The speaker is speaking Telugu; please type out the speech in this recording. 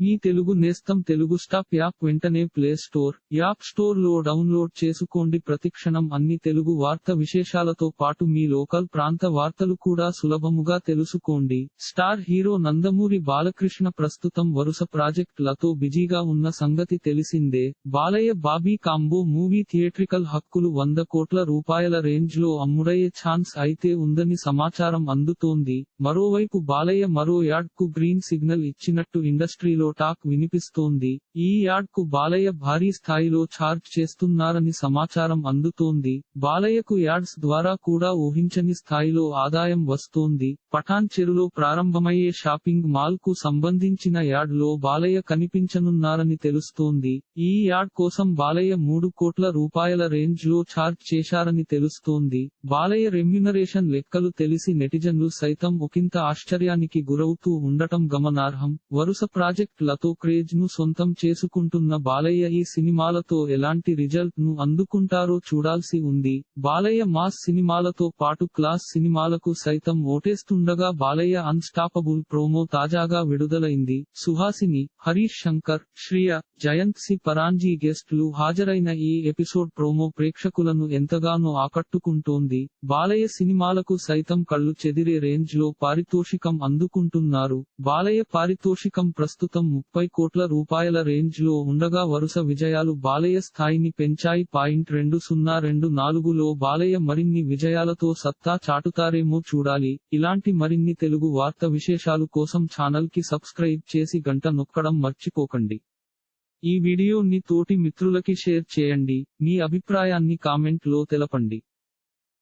మీ తెలుగు నేస్తం తెలుగు స్టాప్ యాప్ వెంటనే ప్లే స్టోర్, యాప్ స్టోర్ లో డౌన్లోడ్ చేసుకోండి. ప్రతిక్షణం అన్ని తెలుగు వార్త విశేషాలతో పాటు మీ లోకల్ ప్రాంత వార్తలు కూడా సులభముగా తెలుసుకోండి. స్టార్ హీరో నందమూరి బాలకృష్ణ ప్రస్తుతం వరుస ప్రాజెక్టులతో బిజీగా ఉన్న సంగతి తెలిసిందే. Balayya Bobby combo movie theatrical హక్కులు 100 కోట్ల రూపాయల రేంజ్ లో అమ్ముడయ్యే ఛాన్స్ అయితే ఉందని సమాచారం అందుతోంది. మరోవైపు బాలయ్య మరో యాడ్ కు గ్రీన్ సిగ్నల్ ఇచ్చినట్టు ఇండస్ట్రీలో టాక్ వినిపిస్తోంది. ఈ యాడ్ కు బాలయ్య భారీ స్థాయిలో ఛార్జ్ చేస్తున్నారని సమాచారం అందుతోంది. బాలయ్యకు యాడ్స్ ద్వారా కూడా ఊహించని స్థాయిలో ఆదాయం వస్తోంది. పఠాన్ చెరులో ప్రారంభమయ్యే షాపింగ్ మాల్ కు సంబంధించిన యాడ్ లో బాలయ్య కనిపించనున్నారని తెలుస్తోంది. ఈ యాడ్ కోసం బాలయ్య 3 కోట్ల రూపాయల రేంజ్ లో ఛార్జ్ చేశారని తెలుస్తోంది. బాలయ్య రెమ్యునరేషన్ లెక్కలు తెలిసి నెటిజన్లు సైతం ఒకంత ఆశ్చర్యానికి గురవుతూ ఉండటం గమనార్హం. వరుస ప్రాజెక్టులతో క్రేజ్ ను సొంతం చేసుకుంటున్న బాలయ్య ఈ సినిమాలతో ఎలాంటి రిజల్ట్ ను అందుకుంటారో చూడాల్సి ఉంది. బాలయ్య మాస్ సినిమాలతో పాటు క్లాస్ సినిమాలకు సైతం ఓటేస్తుండగా బాలయ్య అన్స్టాపబుల్ ప్రోమో తాజాగా విడుదలైంది. సుహాసిని, హరీష్ శంకర్, శ్రియ, జయంత్ సి పరాంజీ గెస్ట్లు హాజరైన ఈ ఎపిసోడ్ ప్రోమో ప్రేక్షకులను ఎంతగానో ఆకట్టుకుంటోంది. బాలయ్య సినిమాలకు సైతం కళ్ళు చెదిరే రేంజ్ లో పారితోషికం అందుకుంటున్నారు. బాలయ్య పారితోషికం ప్రస్తుతం 30 కోట్ల రూపాయల రేంజ్ లో ఉండగా వరుస విజయాలు బాలయ్య స్థాయిని పెంచాయి. 2024 లో బాలయ్య మరిన్ని విజయాలతో సత్తా చాటుతారేమో చూడాలి. ఇలాంటి మరిన్ని తెలుగు వార్త విశేషాలు కోసం ఛానల్ కి సబ్స్క్రైబ్ చేసి గంట నొక్కడం మర్చిపోకండి. ఈ వీడియోని తోటి మిత్రులకి షేర్ చేయండి. మీ అభిప్రాయాన్ని కామెంట్ లో తెలపండి.